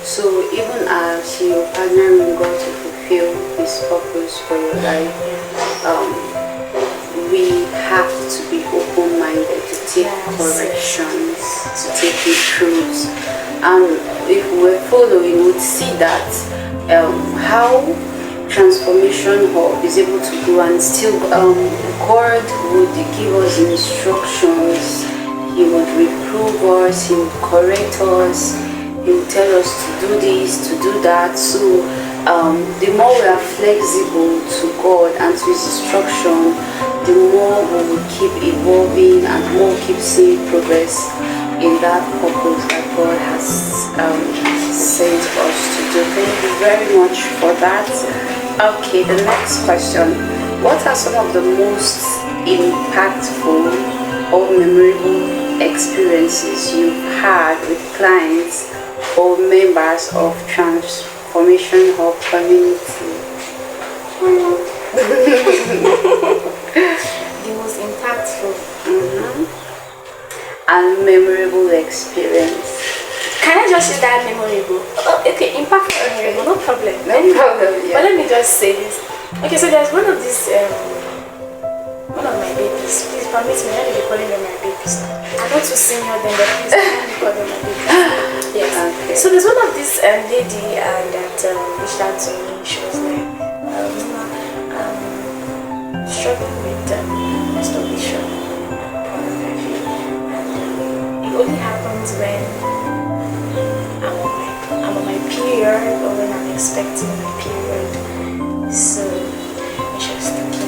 So even as you're partnering God to fulfill His purpose for your life, we have to be open-minded to take corrections, to take reproofs. If we're following, we'd see that how transformation hub is able to go, and still God would give us instructions. He would reprove us, He would correct us, He would tell us to do this, to do that. So the more we are flexible to God and to His instruction, the more we will keep evolving and more we'll keep seeing progress in that purpose that God has sent us to do. Thank you very much for that. Okay, the next question. What are some of the most impactful or memorable experiences you've had with clients or members of Transformation Hub community? The most impactful and memorable experience. Can I just use that memorable? Oh, okay, impactful and memorable, no problem. No problem, yeah. But let me just say this. Okay, so there's one of these, one of my babies. Please permit me, I will be calling them my babies. I'm not too senior then, but please let me call them my babies. Yes. Okay. So there's one of this lady that reached out to me. She was like, struggling with masturbation and pornography. And it only happens when I'm on my period or when I'm expecting my period. So she was thinking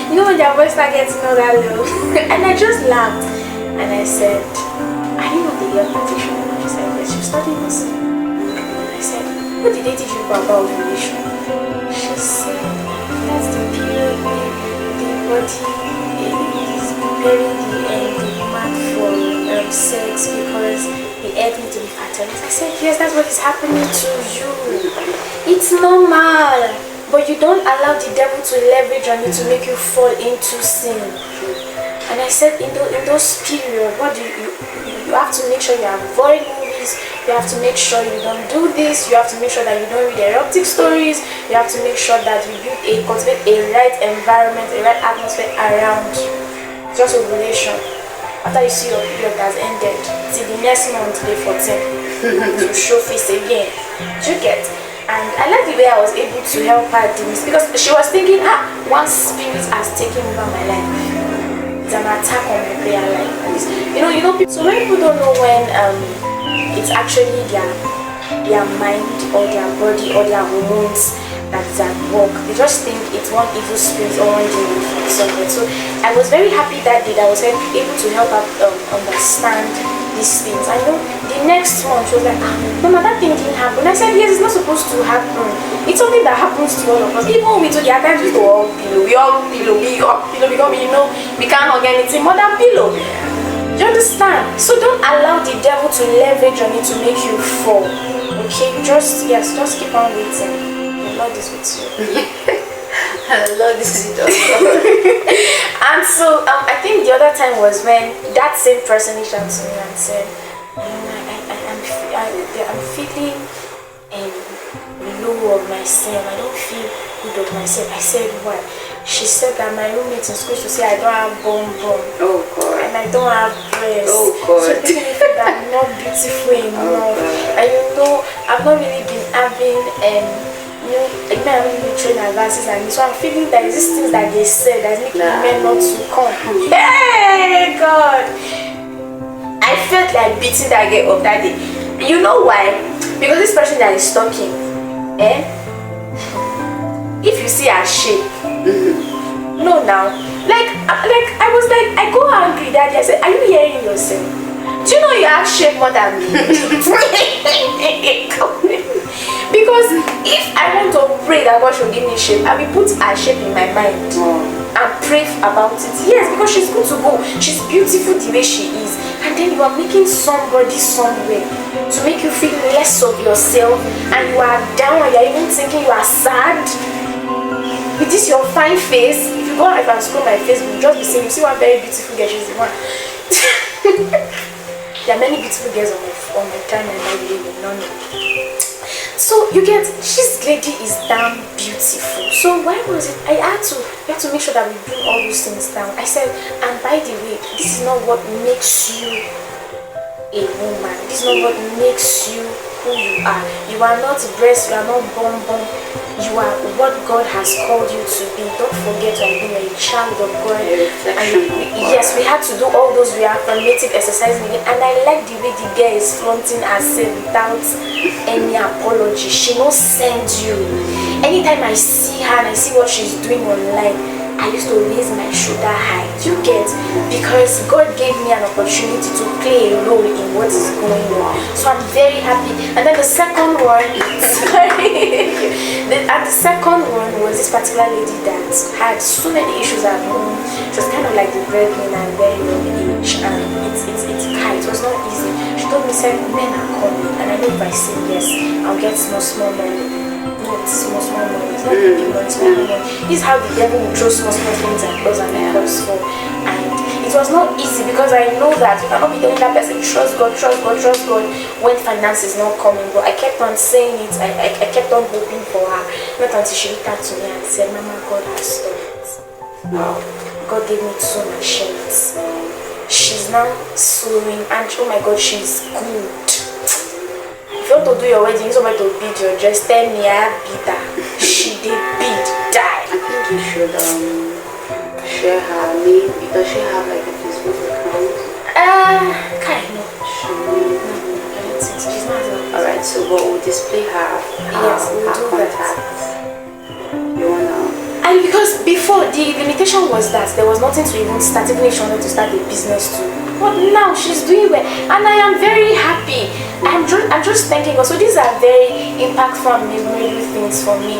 you know when your voice start getting all that low. And I just laughed and I said, are you not the year practitioner? She said, yes, you're studying this. I said, what did they teach you about ovulation? She said, that's the period where the body is preparing the woman for sex because the egg needs to be fertilized. I said, yes, that's what is happening to you. It's normal. But you don't allow the devil to leverage on you to make you fall into sin. And I said, in those periods, what do you have to make sure you avoid movies. You have to make sure you don't do this. You have to make sure that you don't read erotic stories. You have to make sure that you cultivate a right environment, a right atmosphere around just ovulation. After you see your period has ended, till the next month, day 14, to show face again. Do you get? And I like the way I was able to help her do this, because she was thinking, one spirit has taken over my life. It's an attack on my prayer life. You know, so when people don't know when it's actually their mind or their body or their hormones that's at work, they just think it's one evil spirit or one demon from somewhere. So I was very happy that day that I was able to help her understand these things. I know the next month she was like, Mama, that thing didn't happen. I said, yes, it's not supposed to happen. It's something that happens to all of us. Even we do, there are times we go all pillow, we all pillow because we can't hug anything more than pillow. Do you understand? So don't allow the devil to leverage on you to make you fall. Okay, just keep on waiting. The Lord is with you. The Lord is with us. And so I think the other time was when that same person reached out to me and said, I'm feeling low of myself. I don't feel good of myself. I said, why? She said that my roommate in school, she said I don't have bum. Oh God. And I don't have breasts. Oh God. So people think that I'm not beautiful enough. And I've not really been having like I haven't really trained advances, and so I'm feeling that these things that they said that's making men not to come. Hey God! I felt like beating that girl up that day. You know why? Because this person that is talking, if you see her shape, no now, like I was like, I go angry that day. I said, are you hearing yourself? Do you know you have shape more than me? Because if I want to pray that God should give me shape, I will put her shape in my mind and pray about it. Yes, because she's good to go. She's beautiful the way she is. And then you are making somebody somewhere to make you feel less of yourself, and you are down, and you are even thinking you are sad. with this your fine face, if you go and if I scroll my Facebook, just be saying, you see one very beautiful girl, she's the one. There are many beautiful girls on my timeline, by the way, you don't know. So you get, this lady is damn beautiful. So why was it? We had to make sure that we bring all those things down. I said, and by the way, this is not what makes you a woman. This is not what makes you who you are. You are not breast, you are not bum. You are what God has called you to be. Don't forget to be a child of God. Yes, we had to do all those reaffirmative exercises again. And I like the way the girl is flaunting herself without any apology. She won't send you. Anytime I see her and I see what she's doing online, I used to raise my shoulder high. You get? Because God gave me an opportunity to play a role in what is going on. So I'm very happy. And then the second one, and the second one was this particular lady that had so many issues at home. She was kind of like the breadwinner and very young age, and it was not easy. She told me, said, men are coming, and I know if I say yes, I'll get small money. Not small money. It's not big money, small money. This is how the devil will throw small things at us and make us fall. And it was not easy because I know that you cannot be telling that person trust God when finance is not coming. But I kept on saying it. I kept on hoping for her. Not until she looked at me and said, Mama, God has done it. Wow. God gave me 2 machines. She's now sewing and oh my God, she's good. If you want to do your wedding, somebody to beat your dress, tell me I beat her. She did beat, die. I think you should share her name. Does she have like a Facebook account? Kind of. I don't think so. She's not. Alright, so we'll display her contacts. You wanna? And because before the limitation was that there was nothing to even start, even if she wanted to start a business too. But now she's doing well, and I am very happy. I'm just thanking God. So these are very impactful and memorable things for me.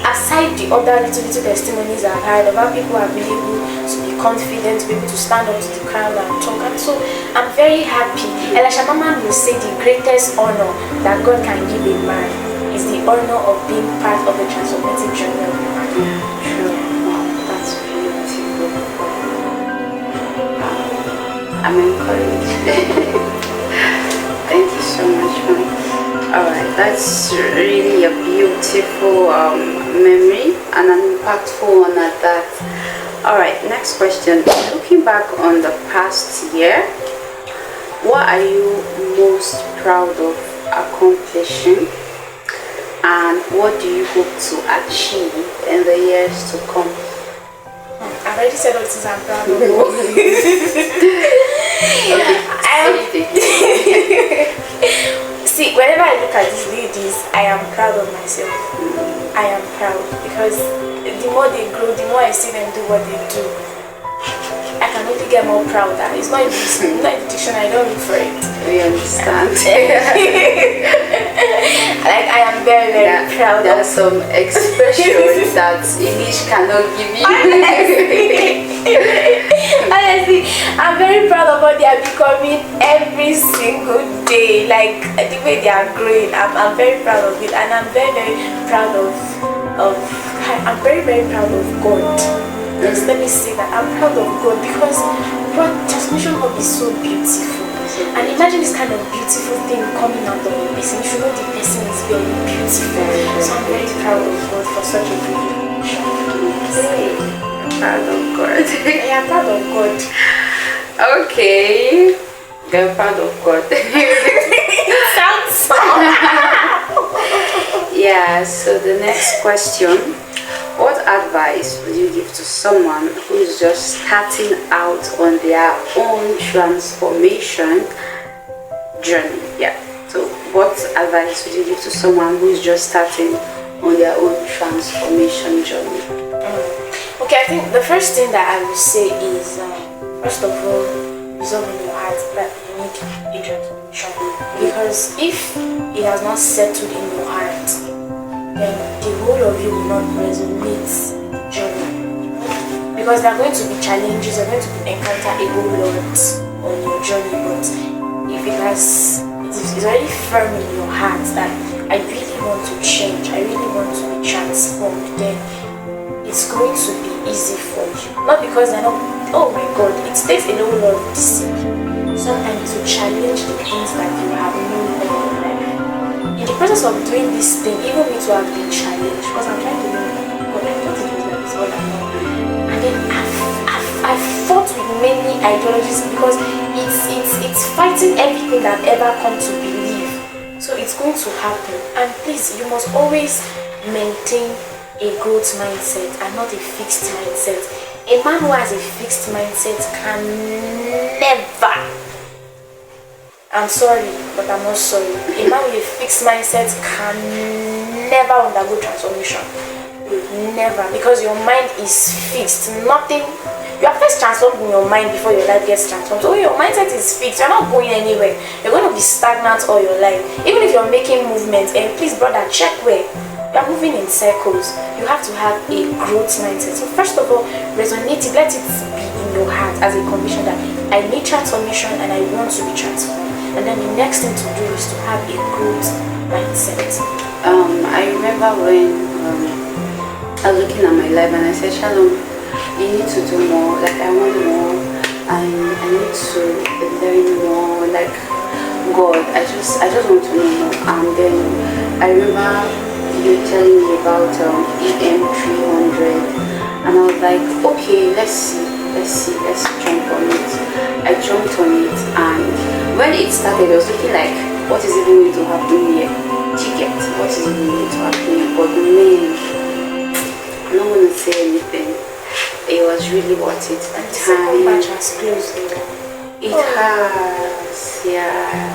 Aside the other little testimonies I've heard about people who are really able to be confident, to be able to stand up to the crowd and talk. And so I'm very happy. Elisha Mama will say the greatest honor that God can give a man is the honor of being part of the transformative journey of a man. Yeah, sure. Wow, that's beautiful. I'm encouraged. Thank you so much, ma'am. Alright, that's really a beautiful memory and an impactful one at that. Alright, next question. Looking back on the past year, what are you most proud of accomplishing? And what do you hope to achieve in the years to come? I've already said all the things I'm proud of. See, whenever I look at these ladies, I am proud of myself. I am proud because the more they grow, the more I see them do what they do. I can only get more prouder. It's not in the dictionary, I don't look for it. We understand. Like I am very, very proud. There are some expressions that English cannot give you. Honestly, I'm very proud of what they are becoming every single day. Like the way they are growing, I'm very proud of it, and I'm very, very proud of I'm very, very proud of God. Yes, let me say that I'm proud of God because what transformation hub is so beautiful. And imagine this kind of beautiful thing coming out of a person. You should know the person is very beautiful. So I'm very proud of God for such a good relationship. Proud of God. I am proud of God. Okay. You're proud of God. Sounds so. Yeah, so the next question. What advice would you give to someone who is just starting out on their own transformation journey? Yeah. So what advice would you give to someone who is just starting on their own transformation journey? Okay, I think the first thing that I would say is, first of all, resolve in your heart that you need a transformation. Because if it has not settled in your heart, then the whole of you will not resonate with the journey. Because there are going to be challenges, you're going to encounter a whole lot on your journey. But if it's already firm in your heart that I really want to change, I really want to be transformed, then it's going to be easy for you. Not because they're not, oh my God, it takes a whole lot of discipline sometimes to challenge the things that you have known all your life. In the process of doing this thing, even me to have been challenged, because I'm trying to know, God, I thought it was like this, what I know. And then I've fought with many ideologies because it's fighting everything that I've ever come to believe. So it's going to happen. And please, you must always maintain a growth mindset and not a fixed mindset. A man who has a fixed mindset can never, I'm sorry, but I'm not sorry, a man with a fixed mindset can never undergo transformation. Never, because your mind is fixed. Nothing, you are first transformed in your mind before your life gets transformed. So when your mindset is fixed, you're not going anywhere. You're going to be stagnant all your life. Even if you're making movements, and please brother, check where you're moving in circles. You have to have a growth mindset. So first of all, resonate it, let it be in your heart as a conviction that I need transformation and I want to be transformed. And then the next thing to do is to have a growth mindset. I remember when I was looking at my life and I said, Shalom, you need to do more. Like, I want more. I need to learn more. Like, God, I just want to know more. And then I remember you telling me about EM 300, and I was like, okay, let's jump on it. I jumped on it, and when it started, I was looking like, what is even going to happen here? Ticket, what is even going to happen here? But man, I'm not going to say anything. It was really worth it. The time match has closed. It has, yeah.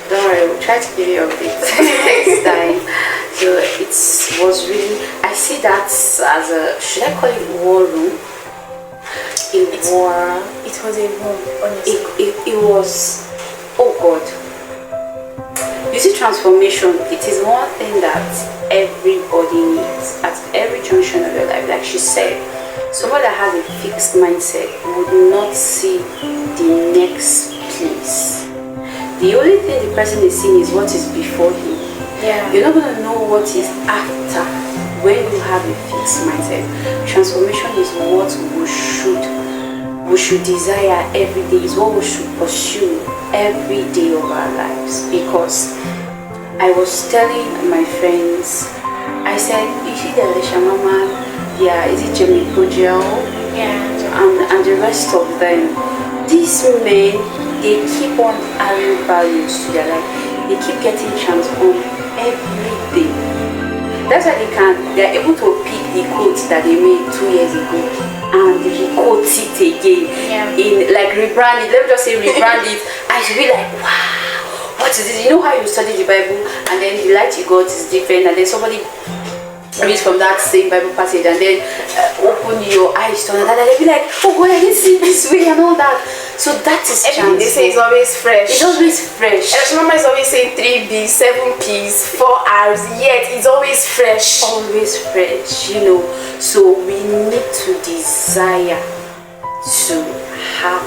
Don't worry, we'll try to give you updates next time. So it was really, I see that as a, should I call it war room? It was a room, honestly. It was, oh God. You see, transformation, it is one thing that everybody needs at every junction of your life. Like she said, someone that has a fixed mindset would not see the next place. The only thing the person is seeing is what is before him. Yeah. You're not going to know what is after when you have a fixed mindset. Transformation is what we should desire every day, is what we should pursue every day of our lives. Because I was telling my friends, I said, you see the Alicia Mama, yeah, is it Jamie Pujel? Yeah. And the rest of them. These men, they keep on adding values to their life. They keep getting transformed every day. That's why they're able to pick the quotes that they made 2 years ago and re-quote it again. Yeah. In like rebrand it. Let me just say rebrand it. I should be like, wow, what is this? You know how you study the Bible and then the light you got is different, and then somebody reads from that same Bible passage and then open your eyes to another, they'll be like, oh God, I didn't see it this way and all that. So that is everything they say is always fresh. It's always fresh. Mama is always saying 3 B's, 7 P's, 4 R's, yet it's always fresh. Always fresh, you know. So we need to desire to have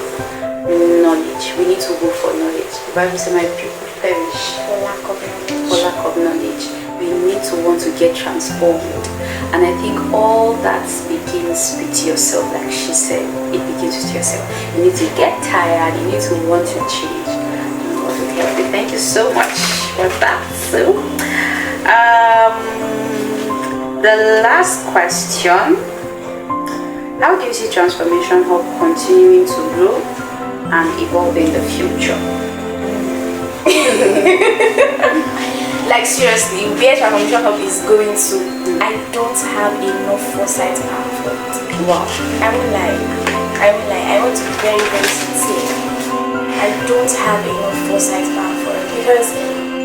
knowledge. We need to go for knowledge. The Bible says, my people perish For lack of knowledge. For lack of knowledge. We need to want to get transformed. And I think all that begins with yourself, like she said. It begins with yourself. You need to get tired. You need to want to change. Thank you so much for that. So, the last question: how do you see Transformation Hub continuing to grow and evolve in the future? Like seriously, where Transformation Hub is going to, I don't have enough foresight power for it. Wow. I won't lie. I want to be very, very sincere. I don't have enough foresight power for it because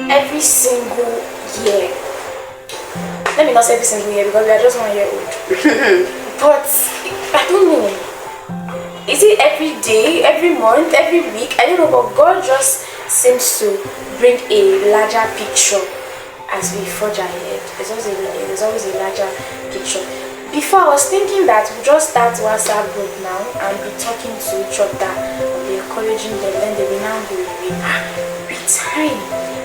every single year, let me not say every single year because we are just 1 year old. But I don't know. Is it every day, every month, every week? I don't know, but God just seems to bring a larger picture as we forge ahead. There's always a larger picture. Before, I was thinking that we just start WhatsApp group now and be talking to each other and be encouraging them, then they will now be with time.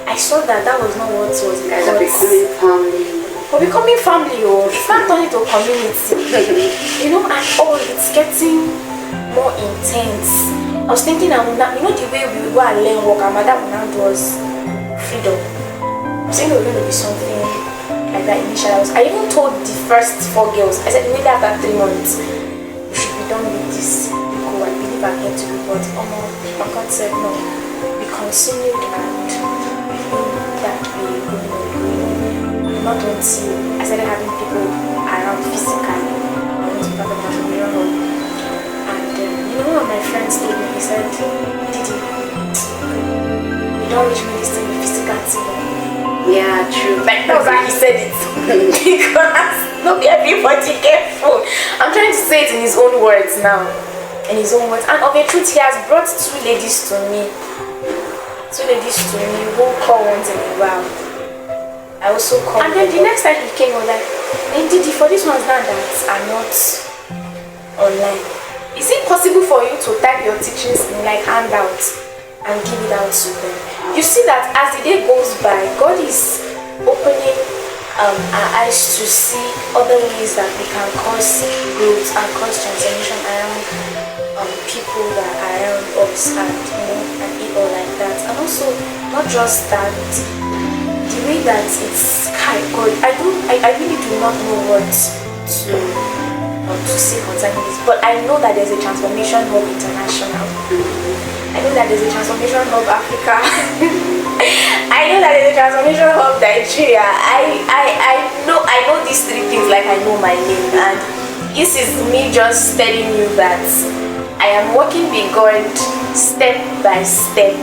I saw that was not what was guys are becoming family. we're becoming family, or it's not turning to community. You know, and it's getting more intense. I was thinking, I would not, you know, the way we go and learn work, our mother would now do us freedom. I'm saying it was going to be something like that initially. I even told the first 4 girls, I said, maybe after 3 months, we should be done with this. Go, I believe I'm here to be, but my God said, no, we continued, and that we not until I started having people around physically. I went to part of my home, and you know, one of my friends told me, he said, Didi, you don't reach me this thing with physical. Yeah, true. Like, that was how he said it. Because not everybody careful. I'm trying to say it in his own words now. In his own words. And of a truth, he has brought 2 ladies to me. 2 ladies to me who call once in a while. I also call. And then the next time he came, I was like, Didi, for these ones now that are not online, is it possible for you to type your teachings in like handouts and give it out to them? You see that as the day goes by, God is opening our eyes to see other ways that we can cause growth and cause transformation around people that are around us, and all like that. And also, not just that, the way that it's God. I really do not know what to say concerning this, but I know that there's a Transformation Hub International. I know that there's a Transformation Hub Africa. I know that there's a Transformation Hub Nigeria. I know these 3 things like I know my name, and this is me just telling you that I am working with God step by step,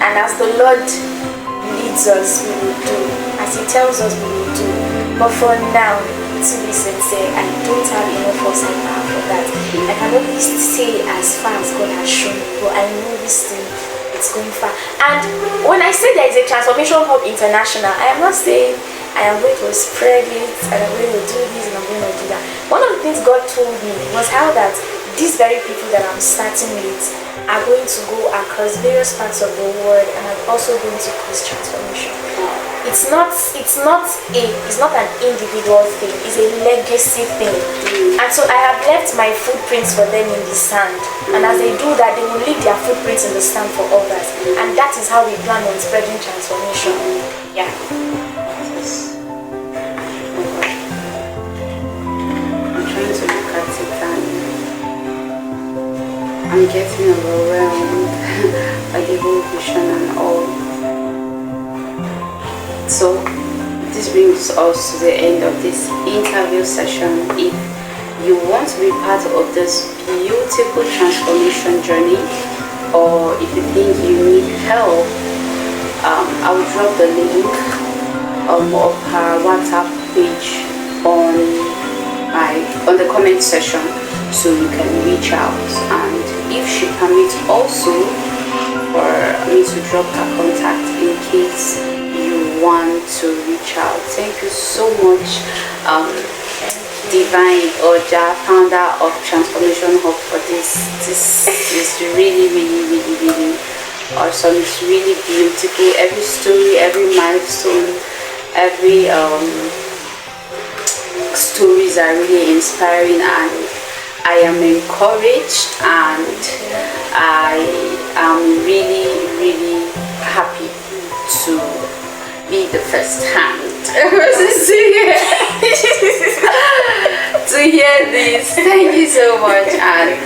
and as the Lord leads us, we will do. As He tells us, we will do. But for now, to be sincere, I don't have enough foresight power for that. I can only say as far as God has shown me, but I know this thing, it's going far. And when I say there is a Transformation Hub International, I am not saying I am going to spread it and I'm going to do this and I'm going to do that. One of the things God told me was how that these very people that I'm starting with are going to go across various parts of the world and are also going to cause transformation. It's not an individual thing, it's a legacy thing. And so I have left my footprints for them in the sand. And as they do that, they will leave their footprints in the sand for others. And that is how we plan on spreading transformation. Yeah. I'm trying to look at it and I'm getting overwhelmed by the whole vision and all. So this brings us to the end of this interview session. If you want to be part of this beautiful transformation journey, or if you think you need help, I will drop the link of her WhatsApp page on the comment section, so you can reach out. And if she permits, also for me to drop her contact in case you want to reach out. Thank you so much, Divine Oja, founder of Transformation Hub, for this. This is really, really, really, really awesome. It's really beautiful. Every story, every milestone, every stories are really inspiring, and I am encouraged, and I am really, really happy to be the first hand to hear this. Thank you so much, and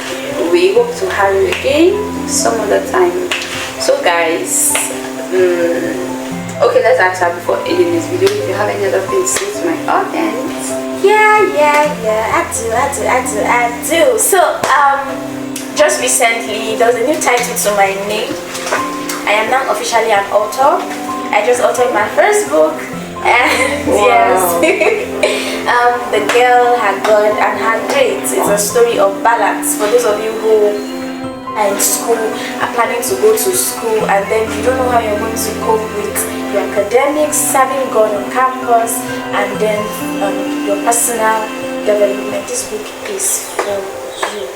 we hope to have you again some other time. So guys, okay, let's ask her before ending this video if you have any other things to say to my audience. Yeah, I do. So, just recently, there was a new title to my name. I am now officially an author. I just authored my first book, and wow. Yes, The Girl Had God and Had Grades. It's a story of balance for those of you who are in school, are planning to go to school, and then you don't know how you're going to cope with your academics, serving God on campus, and then your personal development. This book is for you.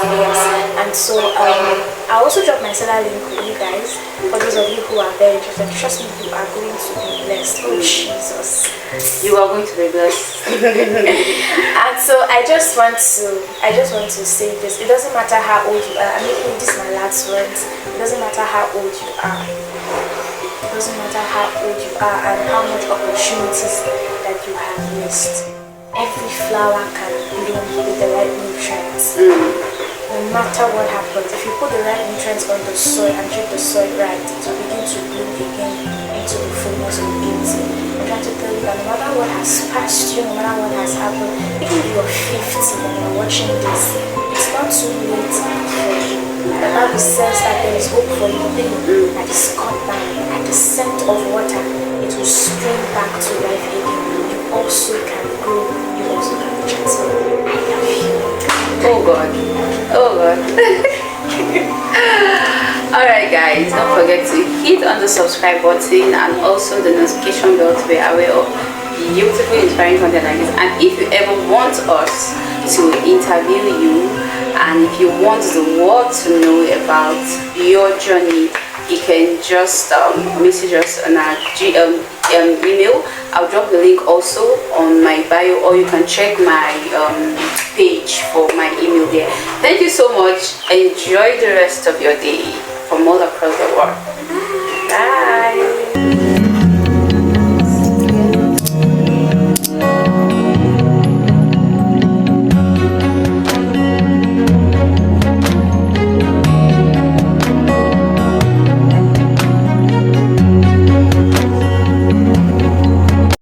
Yes. And so I also dropped my seller link with you guys. For those of you who are very interested, trust me, you are going to be blessed. Oh Jesus, you are going to be blessed. And so I just want to say this. It doesn't matter how old you are. I mean, this is my last words. It doesn't matter how old you are. It doesn't matter how old you are and how much opportunities that you have missed. Every flower can bloom with the right nutrients. No matter what happens, if you put the right nutrients on the soil and treat the soil right, it will begin to bloom again into the fullness of beauty. I'm trying to tell you that no matter what has passed you, no matter what has happened, even if you're 50 and you're watching this, it's not too late for you. The Bible says that there is hope for living that is cut down. At the scent of water, it will spring back to life again. You also can grow, you also can be transformed. I love you. Oh God. Oh God. Alright guys, don't forget to hit on the subscribe button and also the notification bell to be aware of beautiful inspiring content like this. And if you ever want us to interview you, and if you want the world to know about your journey, you can just message us on our email. I'll drop the link also on my bio, or you can check my page for my email there. Thank you so much. Enjoy the rest of your day from all across the world.